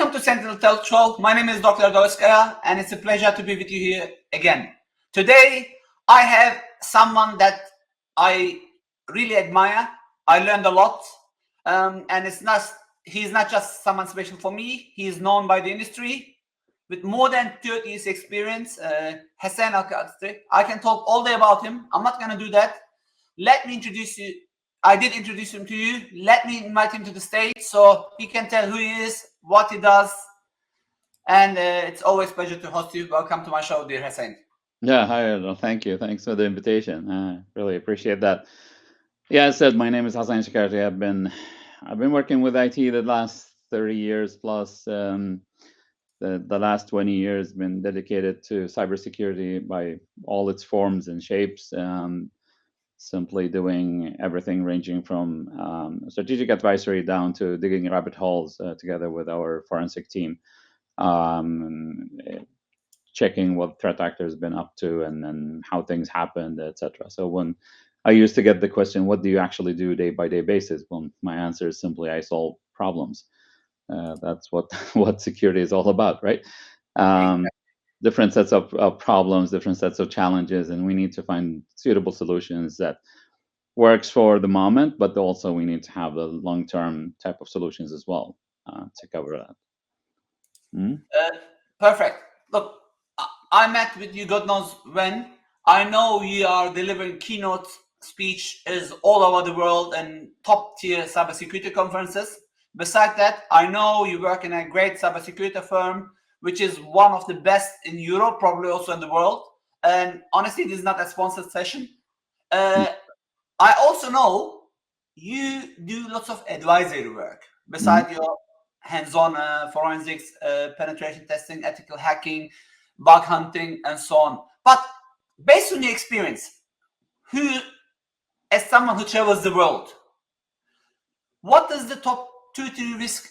Welcome to Sentinel Tell Show. My name is Dr. Doskaya, and it's a pleasure to be with you here again. Today, I have someone that I really admire. I learned a lot, and he's not just someone special for me. He is known by the industry with more than 30 years experience. Hassan Al-Qadri. I can talk all day about him. I'm not going to do that. Let me introduce you. I did introduce him to you. Let me invite him to the stage so he can tell who he is, what he does. And it's always a pleasure to host you. Welcome to my show, dear Hassan. Yeah, hi, Erdal. Thank you. Thanks for the invitation. I really appreciate that. Yeah, as said, my name is Hassan Shakarti. I've been working with IT the last 30 years plus. The last 20 years been dedicated to cybersecurity by all its forms and shapes. Simply doing everything ranging from strategic advisory down to digging rabbit holes together with our forensic team. Checking what threat actors been up to and then how things happened, etc. So when I used to get the question, what do you actually do day by day basis? Well, my answer is simply I solve problems. That's what what security is all about, right? Different sets of problems, different sets of challenges, and we need to find suitable solutions that works for the moment, but also we need to have the long-term type of solutions as well to cover that. Perfect. Look, I met with you God knows when. I know you are delivering keynote speech is all over the world and top tier cybersecurity conferences. Besides that, I know you work in a great cybersecurity firm, which is one of the best in Europe, probably also in the world. And honestly, this is not a sponsored session. I also know you do lots of advisory work besides your hands-on forensics, penetration testing, ethical hacking, bug hunting, and so on. But based on your experience, as someone who travels the world, what is the top 2-3 risks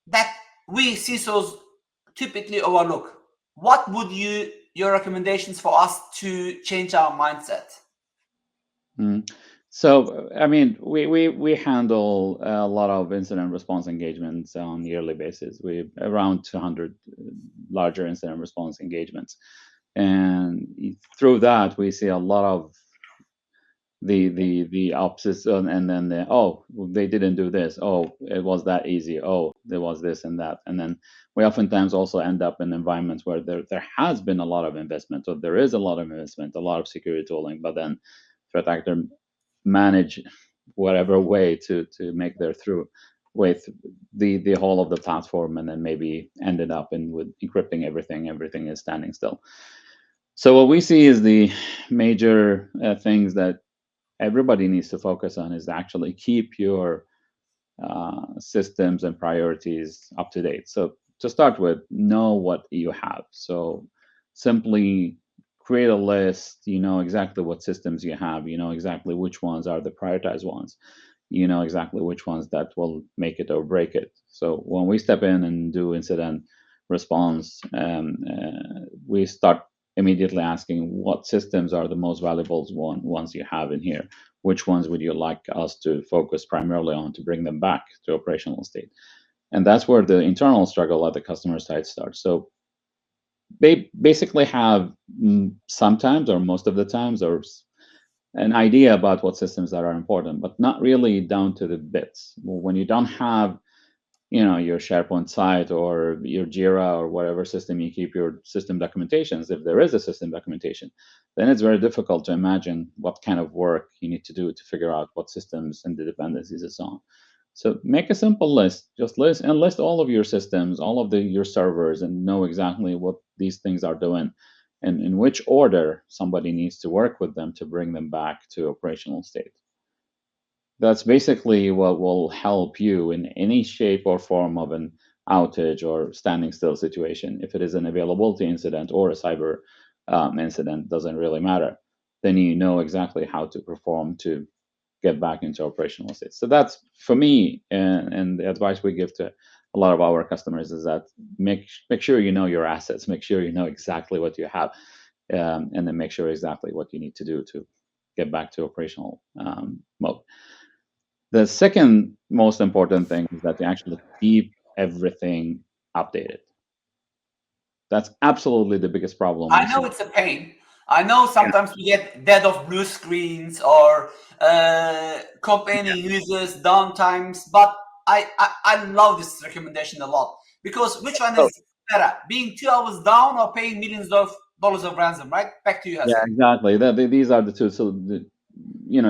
that we CISOs typically overlook? What would your recommendations for us to change our mindset? So, I mean, we handle a lot of incident response engagements on a yearly basis. We around 200 larger incident response engagements, and through that we see a lot of the opposites, and then they didn't do this. Oh, it was that easy. Oh, there was this and that, and then we oftentimes also end up in environments where there has been a lot of investment, or there is a lot of investment, a lot of security tooling, but then threat actor manage whatever way to make their through with the whole of the platform, and then maybe ended up with encrypting everything is standing still. So what we see is the major things that everybody needs to focus on is actually keep your systems and priorities up to date. So to start with, know what you have. So simply create a list. You know exactly what systems you have. You know exactly which ones are the prioritized ones. You know exactly which ones that will make it or break it. So when we step in and do incident response, we start immediately asking what systems are the most valuable ones you have in here. Which ones would you like us to focus primarily on to bring them back to operational state? And that's where the internal struggle at the customer side starts. So they basically have sometimes or most of the times or an idea about what systems that are important, but not really down to the bits. When you don't have your SharePoint site or your Jira or whatever system you keep your system documentations, if there is a system documentation, then it's very difficult to imagine what kind of work you need to do to figure out what systems and the dependencies is on. So make a simple list. Just list all of your systems, all of your servers, and know exactly what these things are doing and in which order somebody needs to work with them to bring them back to operational state. That's basically what will help you in any shape or form of an outage or standing still situation. If it is an availability incident or a cyber incident, doesn't really matter. Then you know exactly how to perform to get back into operational state. So that's for me, and the advice we give to a lot of our customers is that make sure you know your assets, make sure you know exactly what you have, and then make sure exactly what you need to do to get back to operational mode. The second most important thing is that you actually keep everything update it. That's absolutely the biggest problem we I know see. it's a pain. I know Yeah. sometimes we get dead of blue screens or complaining users, downtimes, but I love this recommendation a lot, because which one Oh, is better, being 2 hours down or paying millions of dollars of ransom, right? Back to you, yeah, Hassan. exactly. These are the two, so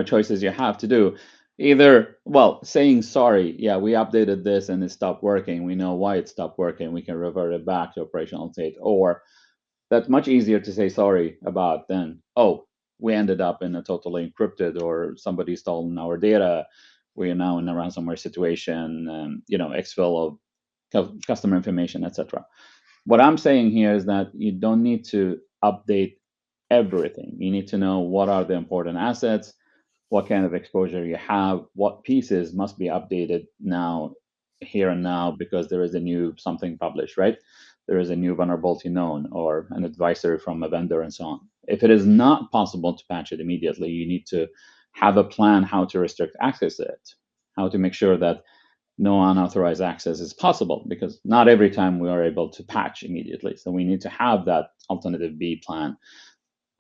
choices you have to do. Either, well, saying sorry, yeah, we updated this and it stopped working. We know why it stopped working. We can revert it back to operational state. Or that's much easier to say sorry about than, oh, we ended up in a totally encrypted or somebody stolen our data. We are now in a ransomware situation, exfil of customer information, etc. What I'm saying here is that you don't need to update everything. You need to know what are the important assets, what kind of exposure you have, what pieces must be updated now, here and now, because there is a new something published, right? There is a new vulnerability known or an advisory from a vendor and so on. If it is not possible to patch it immediately, you need to have a plan how to restrict access to it, how to make sure that no unauthorized access is possible, because not every time we are able to patch immediately. So we need to have that alternative B plan.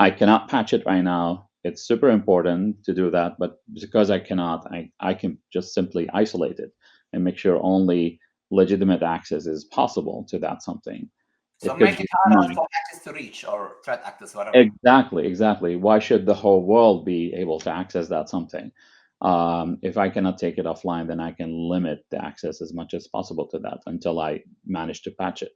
I cannot patch it right now. It's super important to do that, but because I cannot, I can just simply isolate it and make sure only legitimate access is possible to that something. So It could make be it harder fine. for hackers to reach, or threat actors, whatever. Exactly, exactly. Why should the whole world be able to access that something? If I cannot take it offline, then I can limit the access as much as possible to that until I manage to patch it.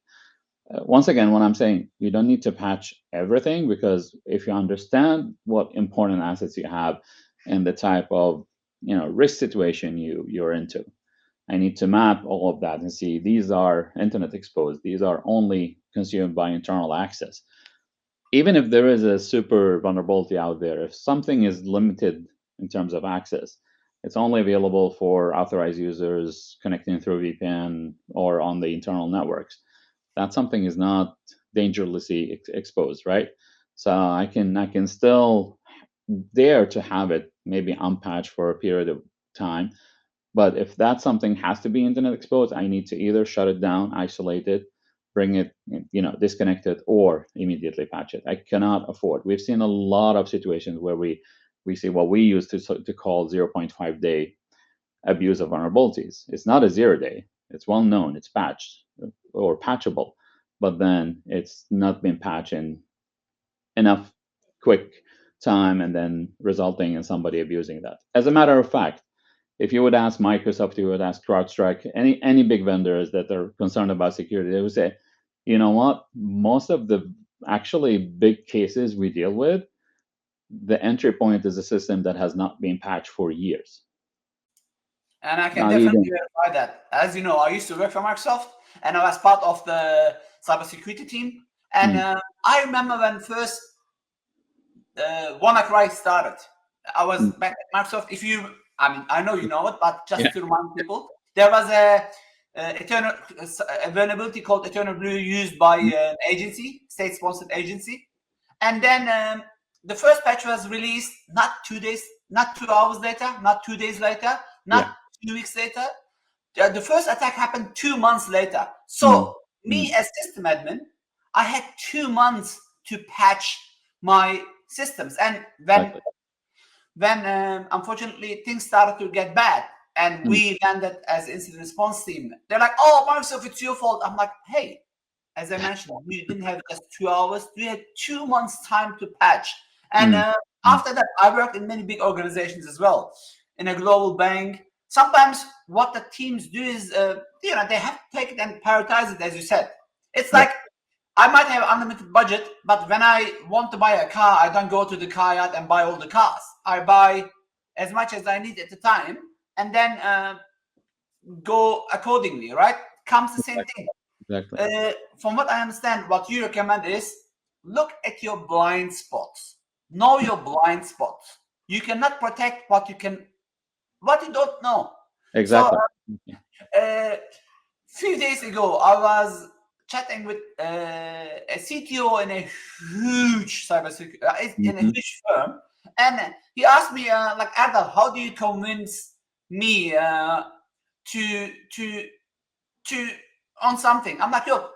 Once again, what I'm saying, you don't need to patch everything, because if you understand what important assets you have and the type of risk situation you're into, I need to map all of that and see these are internet exposed. These are only consumed by internal access. Even if there is a super vulnerability out there, if something is limited in terms of access, it's only available for authorized users connecting through VPN or on the internal networks. That something is not dangerously exposed, right? So I can still dare to have it maybe unpatched for a period of time. But if that something has to be internet exposed, I need to either shut it down, isolate it, bring it, disconnect it, or immediately patch it. I cannot afford. We've seen a lot of situations where we see what we used to call 0.5 day abuse of vulnerabilities. It's not a 0 day. It's well known. It's patched or patchable, but then it's not been patched in enough quick time, and then resulting in somebody abusing that. As a matter of fact, if you would ask Microsoft, you would ask CrowdStrike, any big vendors that are concerned about security, they would say, you know what? Most of the actually big cases we deal with, the entry point is a system that has not been patched for years. And I can Not definitely even. verify that. As you know, I used to work for Microsoft, and I was part of the cybersecurity team. And Mm, I remember when first WannaCry started. I was mm, back at Microsoft. If you, I mean, I know you know it, but yeah. just to remind people, there was a vulnerability called Eternal Blue used by Mm, an agency, state-sponsored agency, and then the first patch was released not 2 days, not 2 hours later, not 2 days later, yeah. not 2 weeks later. The first attack happened 2 months later. Mm, So mm, me as system admin, I had 2 months to patch my systems. And when exactly. unfortunately things started to get bad, and Mm, we landed as incident response team, they're like, "Oh, Microsoft, it's your fault." I'm like, "Hey, as I mentioned, we didn't have just 2 hours. We had 2 months time to patch." And mm, mm, after that, I worked in many big organizations as well, in a global bank. Sometimes what the teams do is, they have to take it and prioritize it, as you said. It's yeah. like I might have unlimited budget, but when I want to buy a car, I don't go to the car yard and buy all the cars. I buy as much as I need at the time, and then go accordingly. Right? Comes the same Exactly. thing. Exactly. From what I understand, what you recommend is look at your blind spots. Know your blind spots. You cannot protect what you don't know. So Exactly. few days ago, I was chatting with a CTO in a huge cybersecurity in a Mm-hmm. huge firm, and he asked me, like, Ardal, how do you convince me to to to on something. I'm like, yo,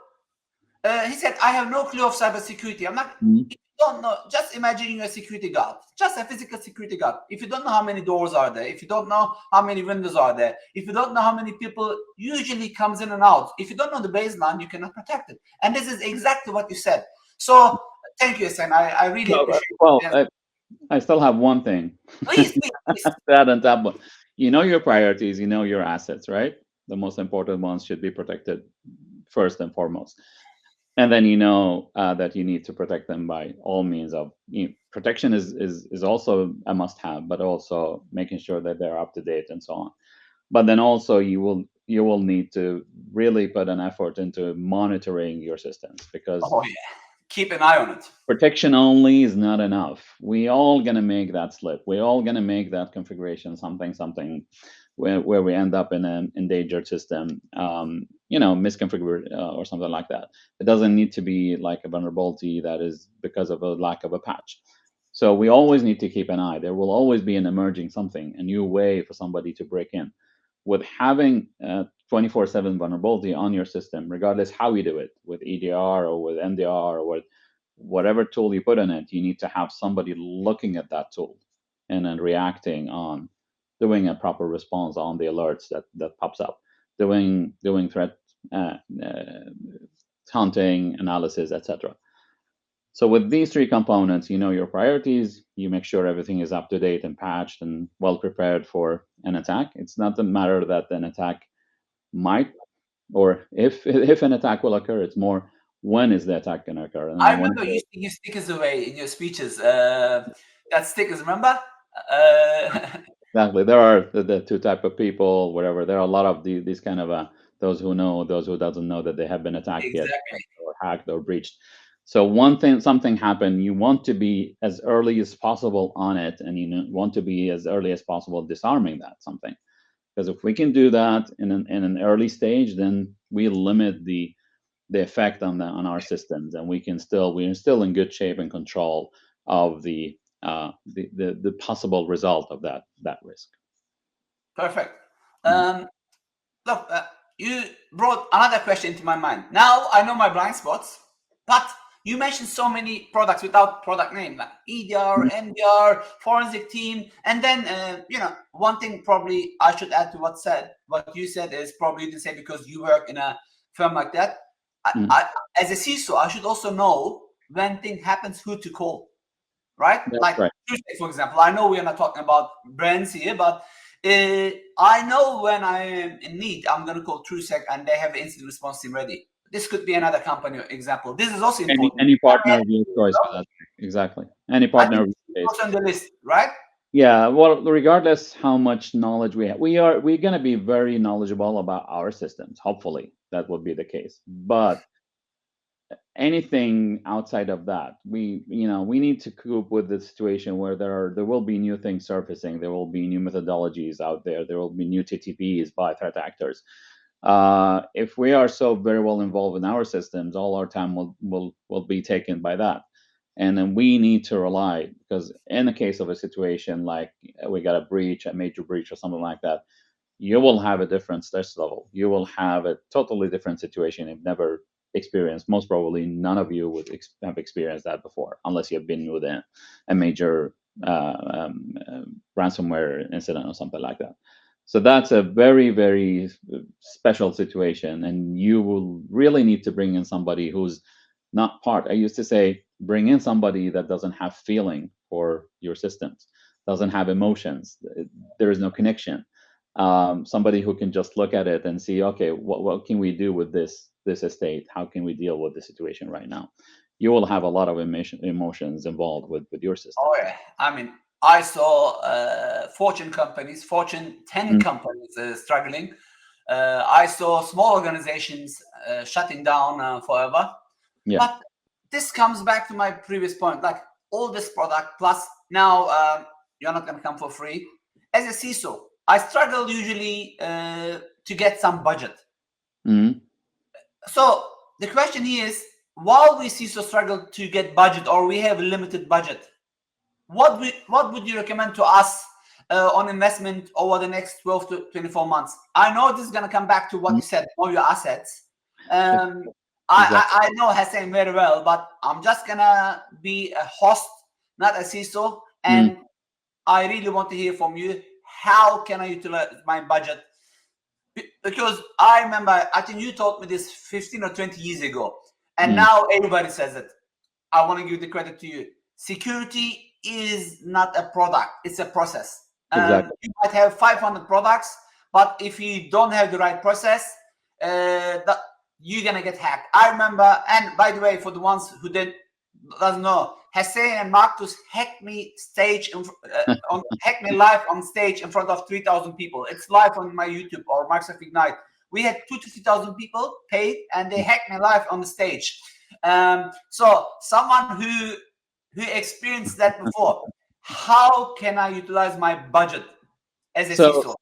he said, I have no clue of cybersecurity. I'm like, Mhm. if you don't know, just imagine you're a security guard, just a physical security guard. If you don't know how many doors are there, if you don't know how many windows are there, if you don't know how many people usually comes in and out, if you don't know the baseline, you cannot protect it. And this is exactly what you said. So thank you, Sen. I really appreciate Well, it. I still have one thing Please, please, please. that on top of, you know, your priorities, you know, your assets, right? The most important ones should be protected first and foremost. And then you know that you need to protect them by all means of, protection is also a must have, but also making sure that they're up to date and so on. But then also you will need to really put an effort into monitoring your systems, because Oh, yeah. Keep an eye on it. protection only is not enough. We all gonna make that slip. We all gonna make that configuration something where we end up in an endangered system, misconfigured or something like that. It doesn't need to be like a vulnerability that is because of a lack of a patch. So we always need to keep an eye. There will always be an emerging something, a new way for somebody to break in. With having 24/7 vulnerability on your system, regardless how you do it, with EDR or with NDR or with whatever tool you put in it, you need to have somebody looking at that tool and then reacting on, doing a proper response on the alerts that pops up, doing threat uh, uh, hunting, analysis, etc. So with these three components, you know your priorities, you make sure everything is up to date and patched and well prepared for an attack. It's not a matter that an attack might, or if an attack will occur, it's more when is the attack going to occur, and I then when remember you stick your stickers away in your speeches. That stickers, remember? exactly. There are the two type of people, whatever. There are a lot of these kind of those who know, those who doesn't know that they have been attacked yet, Exactly. or hacked or breached. So one thing, something happened, you want to be as early as possible on it, and want to be as early as possible disarming that something. Because if we can do that in an early stage, then we limit the effect on our systems, and we're still in good shape and control of the possible result of that risk. Perfect. Mhm. Look, you brought another question into my mind. Now I know my blind spots, but you mentioned so many products without product name, like EDR, Mhm. NDR, forensic team, and then one thing probably I should add to what you said is probably you didn't say because you work in a firm like that. Mhm. I, as a CISO, I should also know when thing happens, who to call, right? That's Like right. TrueSec, for example. I know we are not talking about brands here, but I know when I am in need, I'm going to call TrueSec and they have the incident response team ready. This could be another company example. This is also important. Any partner of your choice for that. Exactly. Any I partner think of it's your choice. also on the list, right? Yeah. Well, regardless how much knowledge we have, we're going to be very knowledgeable about our systems. Hopefully, that will be the case. But anything outside of that, we need to cope with the situation where there will be new things surfacing, there will be new methodologies out there will be new TTPs by threat actors. If we are so very well involved in our systems, all our time will be taken by that. And then we need to rely, because in the case of a situation like we got a breach, a major breach or something like that, you will have a different stress level. You will have a totally different situation you've never experienced. Most probably, none of you would have experienced that before, unless you have been with a major ransomware incident or something like that. So that's a very, very special situation, and you will really need to bring in somebody who's not part. I used to say, bring in somebody that doesn't have feeling for your systems, doesn't have emotions. There is no connection. Somebody who can just look at it and see, okay, what can we do with this estate? How can we deal with the situation right now? You will have a lot of emotions involved with your Oh, systems. yeah. I mean, I saw Fortune companies, Fortune 10 Mm, companies struggling. I saw small organizations shutting down forever. yeah. But this comes back to my previous point, like all this product plus now you're not going to come for free. As a CISO, I struggle usually to get some budget. Mm, So the question here is, while we CISO struggle to get budget or we have a limited budget, what would you recommend to us on investment over the next 12 to 24 months? I know this is going to come back to what mm, you said, know your assets. Um, Exactly. I know Hassan very well, but I'm just gonna be a host, not a CISO, Mm, and I really want to hear from you. How can I utilize my budget? Because I remember, I think you told me this 15 or 20 years ago, and mm, now everybody says it. I want to give the credit to you. Security is not a product; it's a process. exactly. You might have 500 products, but if you don't have the right process, that you're gonna get hacked. I remember, and by the way, for the ones who doesn't know, Hussein and Marcus hacked me hacked me live on stage in front of 3,000 people. It's live on my YouTube or Microsoft Ignite. We had 2 to 3,000 people paid, and they hacked me live on the stage. So someone who experienced that before, how can I utilize my budget as a So, CISO or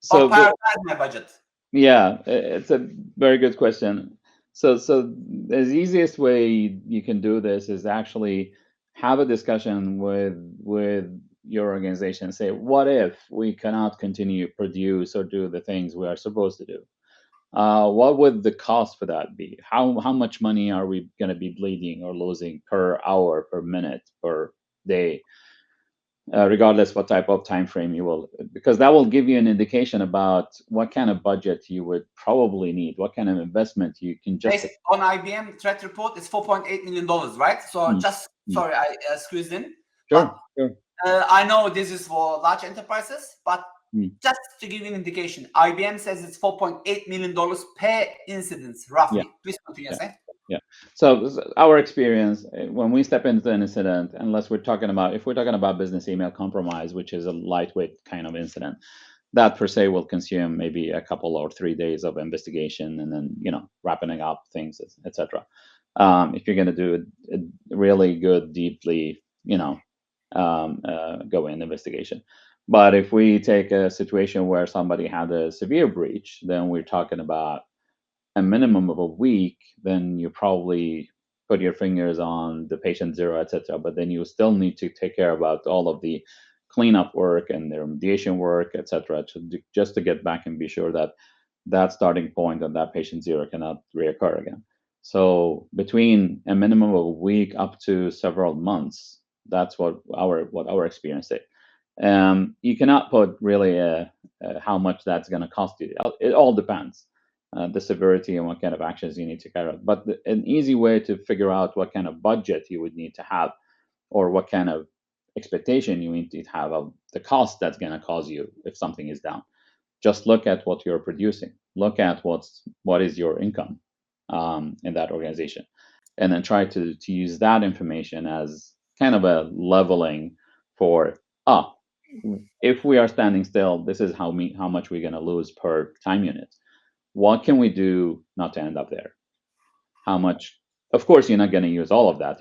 so the, prioritize my budget? yeah, it's a very good question. So the easiest way you can do this is actually have a discussion with your organization. Say, what if we cannot continue produce or do the things we are supposed to do? What would the cost for that be? How much money are we going to be bleeding or losing per hour, per minute, per day? Regardless what type of time frame you will, because that will give you an indication about what kind of budget you would probably need, what kind of investment you can Based justify. on IBM threat report, it's $4.8 million, right? So Mm, just mm. sorry, I squeezed in, but Sure, sure. I know this is for large enterprises, but Mm, just to give you an indication, IBM says it's $4.8 million per incident, yeah, roughly. Please continue, yeah, say. yeah. So our experience when we step into an incident, unless we're talking about, if we're talking about business email compromise, which is a lightweight kind of incident, that per se will consume maybe a couple or 3 days of investigation and then wrapping up things, etc. If you're going to do a really good deeply go in investigation. But if we take a situation where somebody had a severe breach, then we're talking about a minimum of a week. Then you probably put your fingers on the patient zero, etc. But then you still need to take care about all of the cleanup work and the remediation work, etc., just to get back and be sure that that starting point and that patient zero cannot reoccur again. So between a minimum of a week up to several months, that's what our experience is. You cannot put really how much that's going to cost you. It all depends the severity and what kind of actions you need to carry out. But an easy way to figure out what kind of budget you would need to have, or what kind of expectation you need to have of the cost that's going to cause you if something is down. Just look at what you're producing. Look at what is your income in that organization, and then try to use that information as kind of a leveling for if we are standing still, this is how much we're going to lose per time unit. What can we do not to end up there? How much? Of course, you're not going to use all of that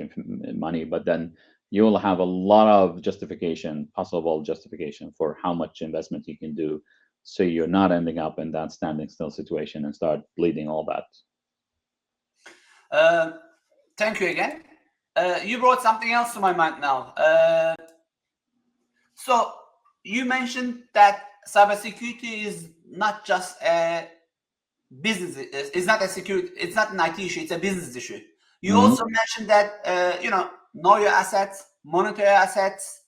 money, but then you will have a lot of justification, possible justification for how much investment you can do, so you're not ending up in that standing still situation and start bleeding all that. Thank you again. You brought something else to my mind now. So you mentioned that cybersecurity is not just a business. It's not a security. It's not an IT issue. It's a business issue. You Mm-hmm. also mentioned that know your assets, monitor your assets.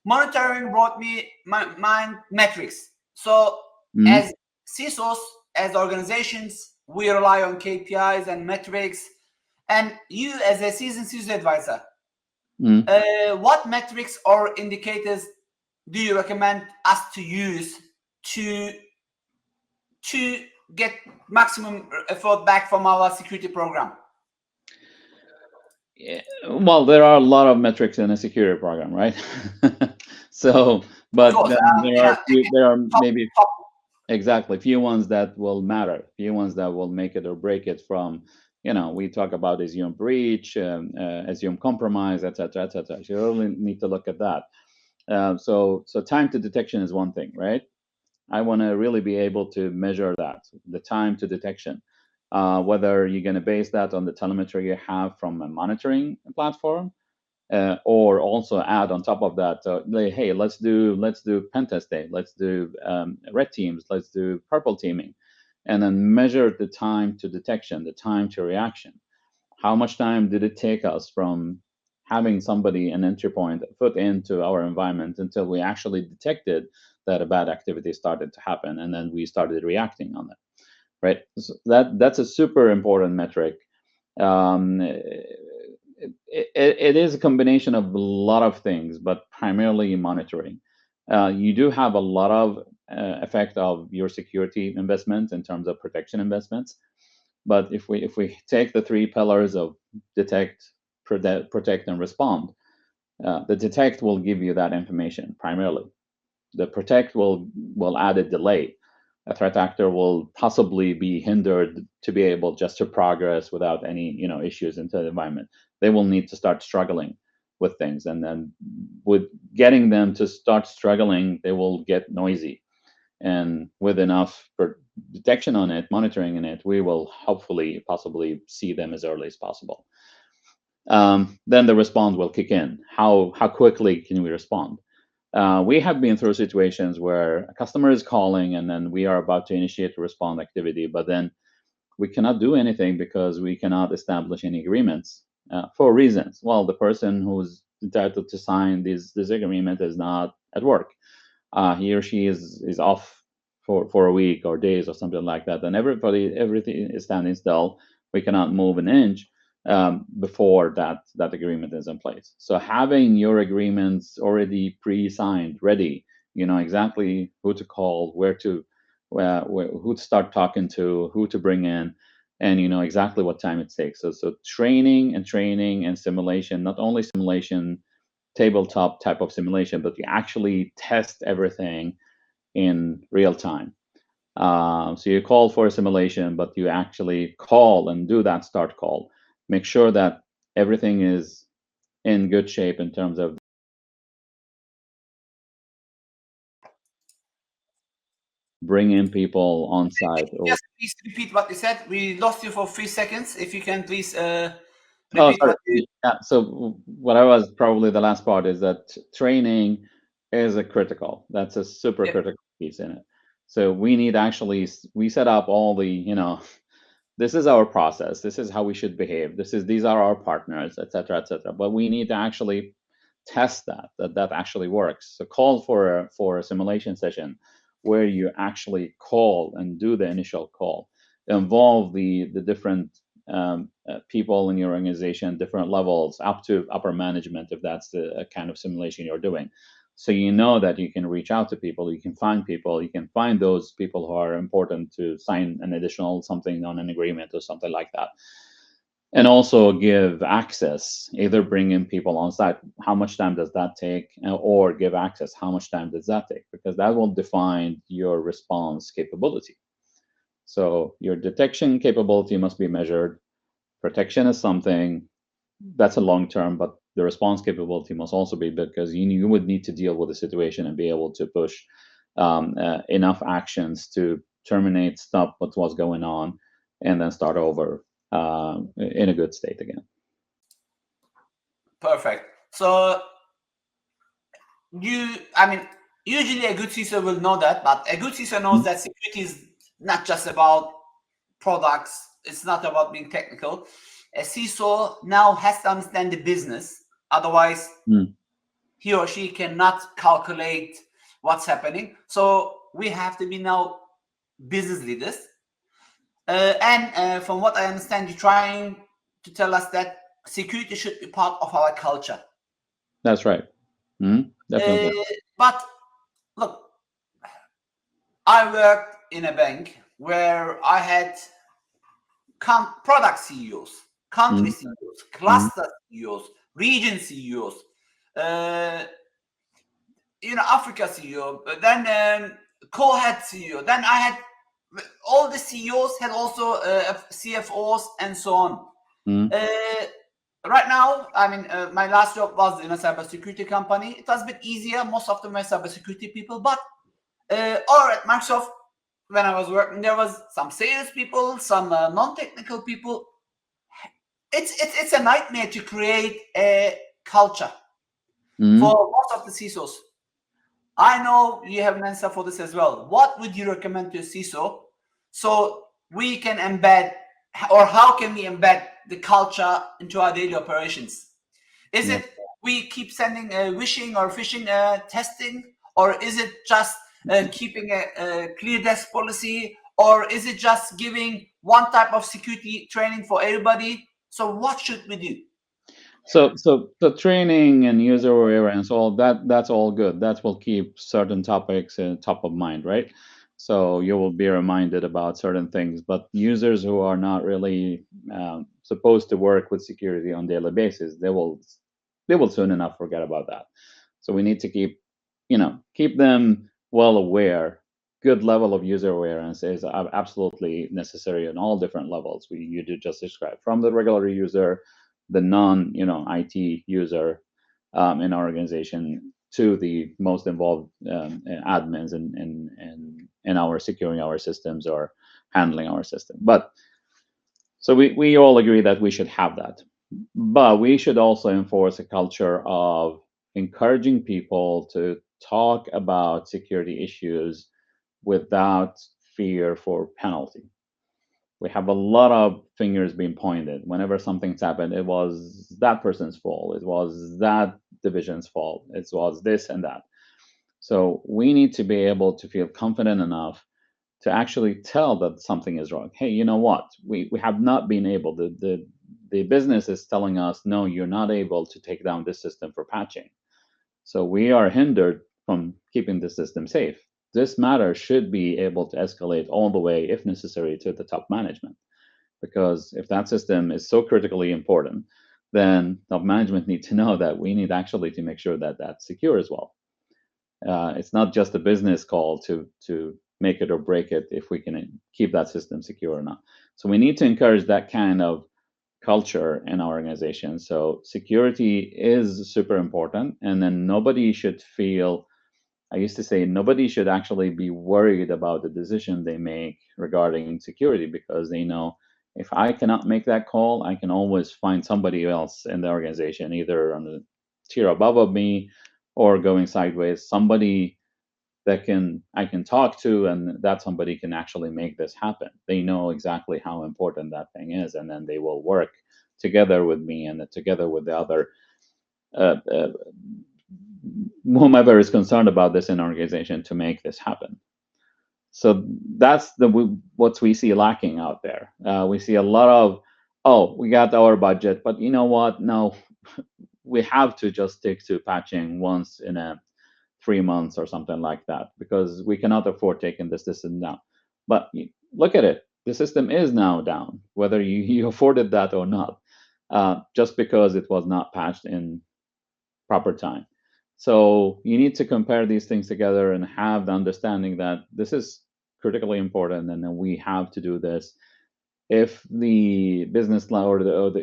Monitoring brought me my mind metrics. So Mm-hmm. as CISOs, as organizations, we rely on KPIs and metrics. And you, as a seasoned CISO advisor, Mm-hmm. what metrics or indicators do you recommend us to use to to get maximum effort back from our security program? Yeah, well, there are a lot of metrics in a security program, right? So, Of but course, then there are top, maybe top. exactly few ones that will matter, few ones that will make it or break it from, we talk about assume breach, assume compromise, etc., etc. So you really need to look at that. So time to detection is one thing, right? I want to really be able to measure that, the time to detection. Whether you're going to base that on the telemetry you have from a monitoring platform, or also add on top of that, like, hey, let's do pen test day, let's do red teams, let's do purple teaming. and then measure the time to detection, the time to reaction. How much time did it take us from having somebody, an entry point, put into our environment until we actually detected that a bad activity started to happen, and then we started reacting on it, right? So that's a super important metric. It is a combination of a lot of things, but primarily monitoring. You do have a lot of effect of your security investments in terms of protection investments. But if we take the three pillars of detect, protect, and respond, the detect will give you that information primarily. The protect will add a delay. A threat actor will possibly be hindered to be able just to progress without any issues into the environment. They will need to start struggling with things, and then with getting them to start struggling, they will get noisy. And with enough detection on it, monitoring in it, we will hopefully possibly see them as early as possible. Then the response will kick in. How quickly can we respond? We have been through situations where a customer is calling and then we are about to initiate a respond activity, but then we cannot do anything because we cannot establish any agreements for reasons. Well, the person who's entitled to sign this agreement is not at work. He or she is off for a week or days or something like that, and everything is standing still. We cannot move an inch before that agreement is in place. So having your agreements already pre-signed, ready, you know exactly who to call, where to who to start talking to, who to bring in, and you know exactly what time it takes. So training and simulation, not only simulation, tabletop type of simulation, but you actually test everything in real time. So you call for a simulation, but you actually call and do that start call. Make sure that everything is in good shape in terms of bringing people on site. Just please repeat what you said. We lost you for 3 seconds. If you can please Oh, repeat sorry. what you. Yeah. So what I was probably the last part is that training is a critical. That's a super Yeah. critical piece in it. So we need actually we set up all the this is our process. This is how we should behave. These are our partners, etc., etc. But we need to actually test that actually works. So call for a simulation session where you actually call and do the initial call. Involve the different people in your organization, different levels, up to upper management, if that's the kind of simulation you're doing. So you know that you can reach out to people, you can find people, you can find those people who are important to sign an additional something on an agreement or something like that. And also give access, either bring in people on site. How much time does that take? Or give access. How much time does that take? Because that will define your response capability. So your detection capability must be measured. Protection is something that's a long term, but the response capability must also be, because you would need to deal with the situation and be able to push enough actions to terminate, stop what was going on, and then start over in a good state again. Perfect. So usually a good CISO will know that, but a good CISO knows that security is not just about products. It's not about being technical. A CISO now has to understand the business. Otherwise, he or she cannot calculate what's happening. So we have to be now business leaders. And from what I understand, you're trying to tell us that security should be part of our culture. That's right. Definitely. But look, I worked in a bank where I had product CEOs, country CEOs, cluster CEOs, region CEOs, Africa CEO, then co-head CEO. Then I had all the CEOs had also CFOs and so on. Right now, my last job was in a cybersecurity company. It was a bit easier. Most of them were cybersecurity people, but or at Microsoft, when I was working, there was some sales people, some non-technical people. It's a nightmare to create a culture for most of the CISOs. I know you have an answer for this as well. What would you recommend to a CISO so we can embed, or how can we embed the culture into our daily operations? Is Yep. it we keep sending wishing or phishing testing, or is it just keeping a clear desk policy, or is it just giving one type of security training for everybody? So what should we do? So the training and user awareness, all that's all good. That will keep certain topics top of mind, right? So you will be reminded about certain things. But users who are not really supposed to work with security on daily basis, they will soon enough forget about that. So we need to keep them well aware. Good level of user awareness is absolutely necessary on all different levels. You did just describe, from the regular user, the non IT user in our organization, to the most involved admins in our securing our systems or handling our system. But so we all agree that we should have that, but we should also enforce a culture of encouraging people to talk about security issues without fear for penalty. We have a lot of fingers being pointed. Whenever something's happened, it was that person's fault, it was that division's fault, it was this and that. So we need to be able to feel confident enough to actually tell that something is wrong. Hey, you know what? We have not been able, the business is telling us, no, you're not able to take down this system for patching. So we are hindered from keeping the system safe. This matter should be able to escalate all the way, if necessary, to the top management. Because if that system is so critically important, then top management need to know that we need actually to make sure that that's secure as well. It's not just a business call to make it or break it if we can keep that system secure or not. So we need to encourage that kind of culture in our organization. So security is super important, and then nobody should feel. I used to say nobody should actually be worried about the decision they make regarding security, because they know if I cannot make that call, I can always find somebody else in the organization, either on the tier above of me or going sideways, somebody that I can talk to, and that somebody can actually make this happen. They know exactly how important that thing is, and then they will work together with me and together with the other uh, uh, whomever is concerned about this in our organization to make this happen. So that's what we see lacking out there. We see a lot of, oh, we got our budget, but you know what? No, we have to just stick to patching once in a 3 months or something like that, because we cannot afford taking this system down. But look at it, the system is now down, whether you afforded that or not, just because it was not patched in proper time. So you need to compare these things together and have the understanding that this is critically important, and then we have to do this. If the business line or the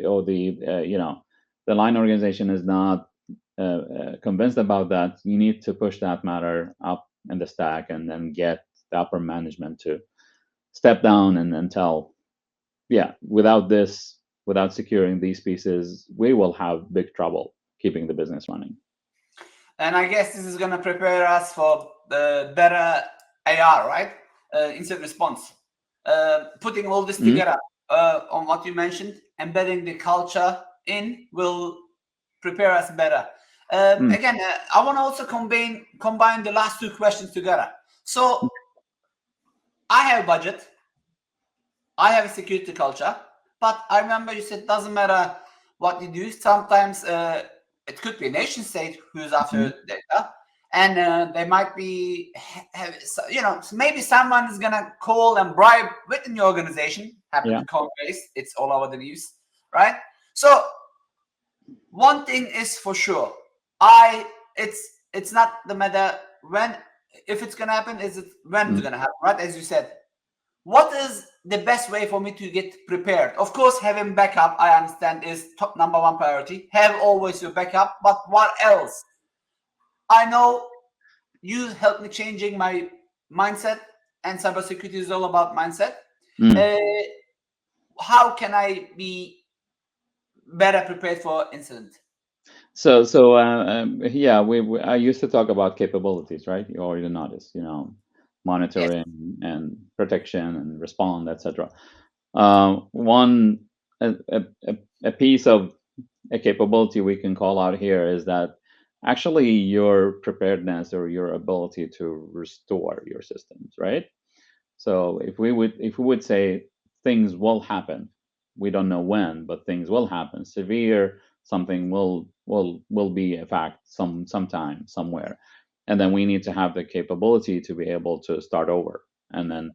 line organization is not convinced about that, you need to push that matter up in the stack and then get the upper management to step down and then tell, yeah, without securing these pieces, we will have big trouble keeping the business running. And I guess this is going to prepare us for the better AR, right? Incident response. Putting all this together on what you mentioned, embedding the culture in will prepare us better. Again, I want to also combine the last two questions together. So I have a budget, I have a security culture, but I remember you said it doesn't matter what you do. Sometimes it could be a nation state who's after data, and they might be, maybe someone is gonna call and bribe within your organization. Happen to Coinbase, it's all over the news, right? So one thing is for sure, it's not the matter when, if it's gonna happen, is it when it's gonna happen, right? As you said, what is the best way for me to get prepared? Of course, having backup, I understand, is top number one priority. Have always your backup, but what else? I know you helped me changing my mindset, and cybersecurity is all about mindset. How can I be better prepared for incident? So yeah, I used to talk about capabilities, right? You already noticed, monitoring and protection and respond, etc. One a piece of a capability we can call out here is that actually your preparedness or your ability to restore your systems, right? So if we would say things will happen, we don't know when, but things will happen. Severe something will be a fact sometime somewhere, and then we need to have the capability to be able to start over, and then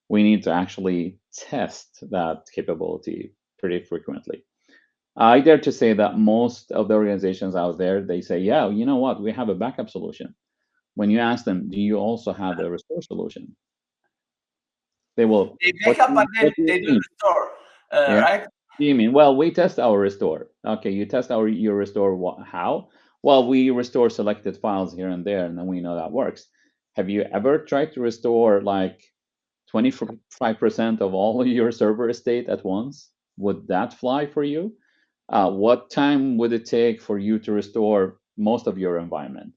we need to actually test that capability pretty frequently. I dare to say that most of the organizations out there, they say, yeah, you know what, we have a backup solution. When you ask them, do you also have a restore solution? They will. They What back up do and you, then what do you they do mean? restore, Yeah. right? What do you mean? Well, we test our restore. Okay, you test your restore. How? Well, we restore selected files here and there, and then we know that works. Have you ever tried to restore like 25% of all your server estate at once? Would that fly for you? What time would it take for you to restore most of your environment?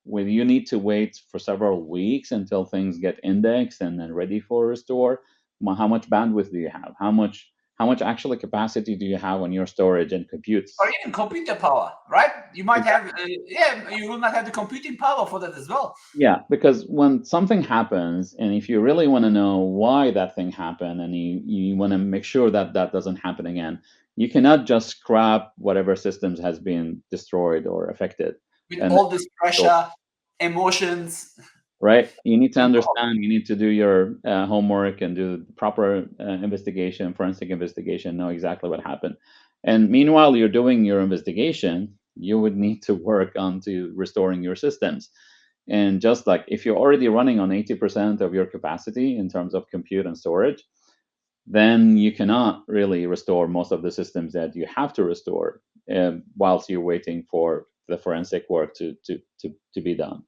Will you need to wait for several weeks until things get indexed and then ready for restore? How much bandwidth do you have? How much actual capacity do you have on your storage and Or computes? even computer power, right? You might have, Exactly. yeah, you will not have the computing power for that as well. Yeah, because when something happens, and if you really want to know why that thing happened, and you want to make sure that that doesn't happen again, you cannot just scrap whatever systems has been destroyed or affected With and all this pressure, emotions. right? You need to understand, you need to do your homework and do the proper investigation, forensic investigation, know exactly what happened. And meanwhile, you're doing your investigation, you would need to work on to restoring your systems. And just like if you're already running on 80% of your capacity in terms of compute and storage, then you cannot really restore most of the systems that you have to restore whilst you're waiting for the forensic work to be done.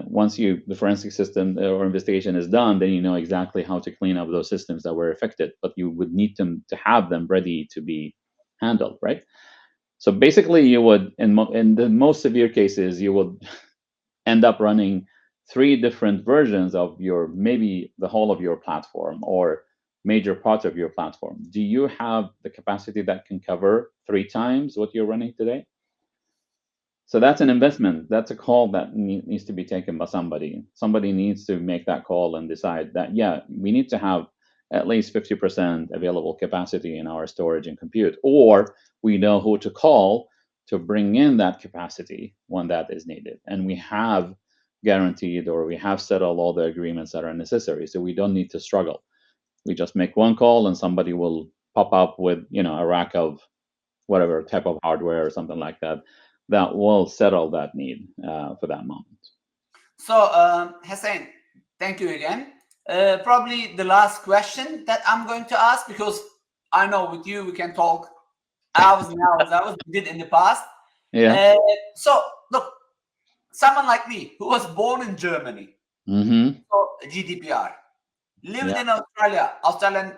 Once the forensic system or investigation is done, then you know exactly how to clean up those systems that were affected, but you would need them to have them ready to be handled, right? So basically, you would, in the most severe cases, you would end up running 3 different versions of maybe the whole of your platform or major parts of your platform. Do you have the capacity that can cover 3 times what you're running today? So that's an investment. That's a call that needs to be taken by somebody. Somebody needs to make that call and decide that, yeah, we need to have at least 50% available capacity in our storage and compute, or we know who to call to bring in that capacity when that is needed. And we have guaranteed or we have settled all the agreements that are necessary. So we don't need to struggle. We just make one call and somebody will pop up with, a rack of whatever type of hardware or something like that that will settle that need for that moment. So, Hussein, thank you again. Probably the last question that I'm going to ask, because I know with you we can talk hours and hours, hours. We did in the past. Yeah. So, look, someone like me who was born in Germany, Mm-hmm. so GDPR, lived Yeah. in Australia, Australian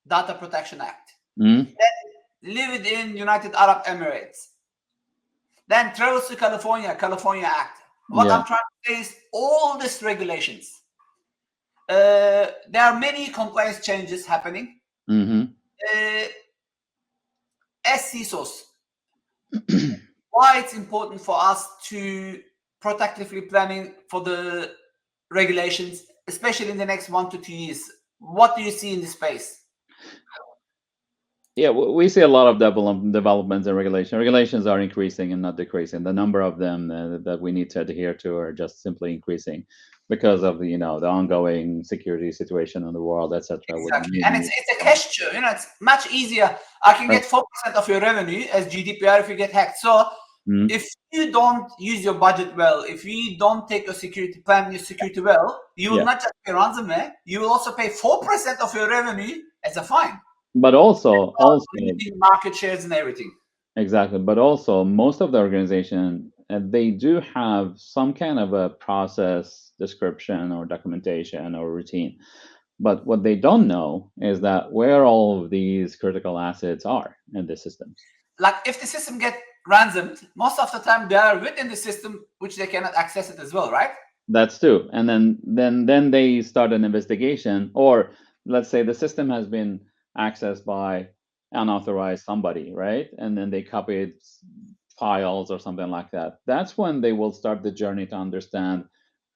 Data Protection Act, Mm-hmm. then lived in United Arab Emirates, then travels to California, California Act. What Yeah. I'm trying to say is all these regulations. There are many compliance changes happening. Mm-hmm. As CISOs, why it's important for us to proactively planning for the regulations, especially in the next 1 to 2 years. What do you see in this space? Yeah, we see a lot of developments and regulation. Regulations are increasing and not decreasing. The number of them that we need to adhere to are just simply increasing because of the ongoing security situation in the world, etc. With Exactly. new And it's a gesture. It's much easier. I can right. get 4% of your revenue as GDPR if you get hacked. So Mm-hmm. if you don't use your budget well, if you don't take your security plan, your security well, you will Yeah. not just pay ransomware, you will also pay 4% of your revenue as a fine. But also Limiting market shares and everything. exactly. But also, most of the organization they do have some kind of a process description or documentation or routine. But what they don't know is that where all of these critical assets are in the systems. Like if the system get ransomed, most of the time they are within the system, which they cannot access it as well, right? That's true. And then they start an investigation, or let's say the system has been accessed by unauthorized somebody, right? And then they copied files or something like that. That's when they will start the journey to understand,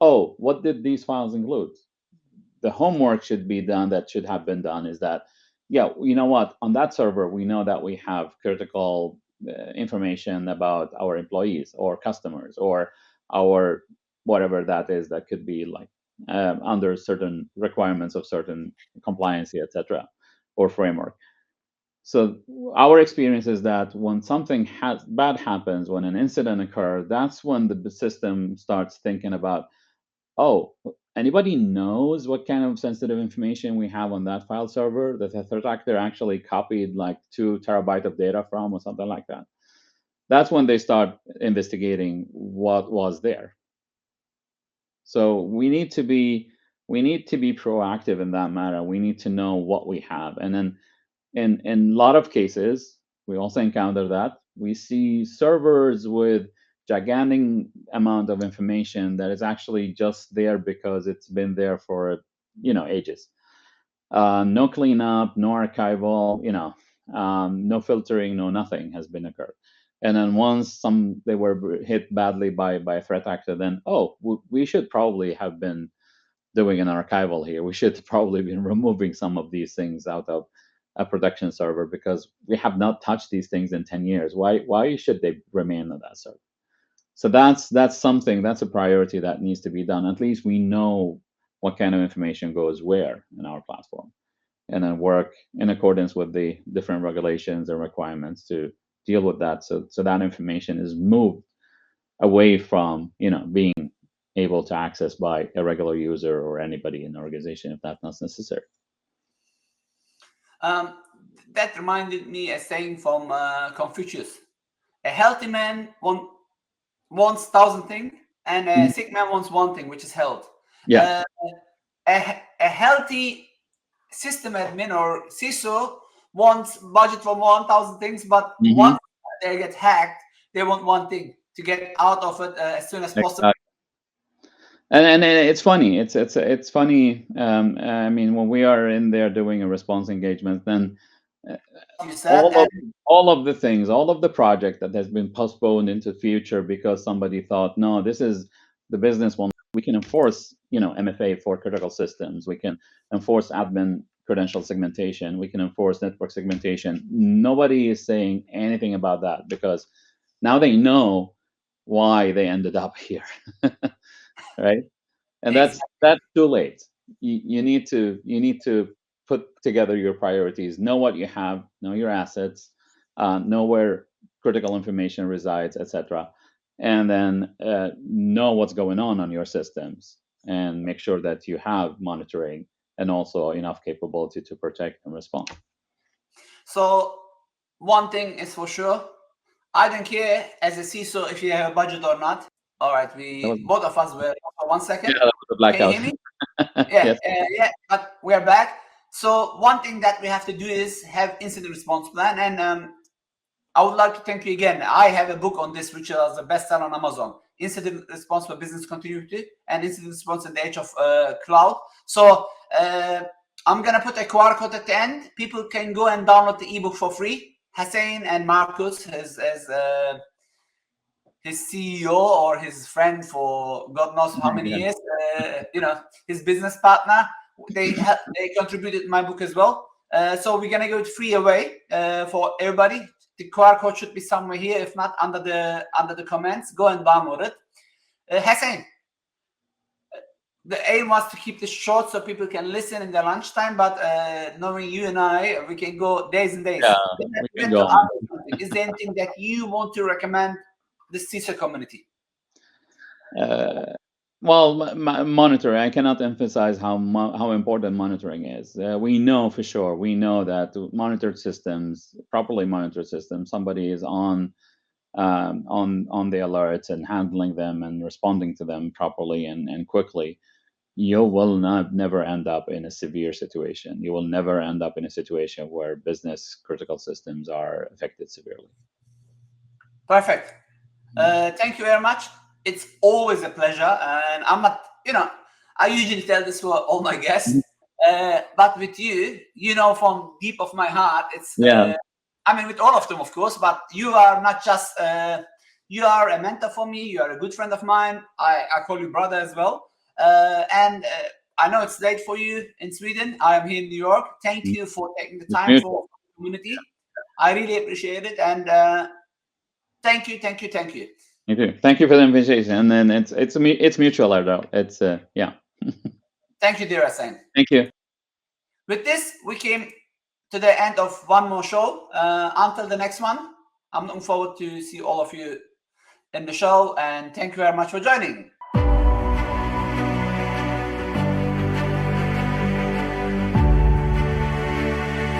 oh, what did these files include? The homework should be done, that should have been done, is that, yeah, you know what, on that server we know that we have critical information about our employees or customers or our whatever that is, that could be like under certain requirements of certain compliance, etc., or framework. So our experience is that when something bad happens, when an incident occurs, that's when the system starts thinking about, oh, anybody knows what kind of sensitive information we have on that file server that the threat actor actually copied like 2 terabyte of data from, or something like that. That's when they start investigating what was there. So we need to be proactive in that matter. We need to know what we have. And then in a lot of cases, we also encounter that we see servers with gigantic amount of information that is actually just there because it's been there for ages. No cleanup, no archival, no filtering, no nothing has been occurred. And then once they were hit badly by a threat actor, then we should probably have been doing an archival here. We should probably be removing some of these things out of a production server because we have not touched these things in 10 years. Why should they remain on that server? So that's a priority that needs to be done. At least we know what kind of information goes where in our platform, and then work in accordance with the different regulations and requirements to deal with that. So that information is moved away from being able to access by a regular user or anybody in the organization if that's not necessary. Um, that reminded me a saying from Confucius: "A healthy man wants thousand things, and a Mhm. sick man wants one thing, which is health." Yeah, Uh, a healthy system admin or CISO wants budget for 1,000 things, but hmm once they get hacked, they want one thing to get out of it as soon as possible. exactly. And it's funny. It's funny. I mean, when we are in there doing a response engagement, then uh, You said, all and of all of the things, all of the project that has been postponed into future because somebody thought, no, this is the business one. We can enforce, MFA for critical systems. We can enforce admin credential segmentation. We can enforce network segmentation. Nobody is saying anything about that because now they know why they ended up here, right? And that's exactly. that's too late. You need to put together your priorities, know what you have, know your assets, know where critical information resides, etc., and then know what's going on your systems, and make sure that you have monitoring and also enough capability to protect and respond. So one thing is for sure, I don't care as a CISO if you have a budget or not. All right, That was, we both of us were for one yeah, second. that was a Can you blackout. hear me? Yeah, Yes. yeah, but we're back. So one thing that we have to do is have incident response plan, and I would like to thank you again. I have a book on this, which is a bestseller on Amazon: Incident Response for Business Continuity and Incident Response in the Age of Cloud. So I'm gonna put a QR code at the end. People can go and download the ebook for free. Hussein and Marcus, his CEO or his friend for God knows how many Yeah. years, his business partner, they contributed my book as well. So we're gonna give it free away for everybody. The QR code should be somewhere here. If not, under the comments, go and download it. Hussein, the aim was to keep this short so people can listen in their lunchtime. But knowing you and I, we can go days and days. Yeah, Then we let's can get go to on. other something. Is there anything that you want to recommend the CISO community? Uh, well, monitoring. I cannot emphasize how important monitoring is. We know for sure. We know that monitored systems, properly monitored systems, somebody is on the alerts and handling them and responding to them properly and quickly. You will not never end up in a severe situation. You will never end up in a situation where business critical systems are affected severely. Perfect. Thank you very much. It's always a pleasure, and I'm not, I usually tell this to all my guests, but with you, from deep of my heart, it's, Yeah. I mean, with all of them, of course, but you are not just, you are a mentor for me. You are a good friend of mine. I call you brother as well. And I know it's late for you in Sweden. I am here in New York. Thank you for taking the It's time mutual. for the community. I really appreciate it. And thank you. Me too. Thank you for the invitation. And then it's mutual, though. It's yeah. Thank you, dear Hussein. Thank you. With this, we came to the end of one more show. Until the next one, I'm looking forward to see all of you in the show, and thank you very much for joining.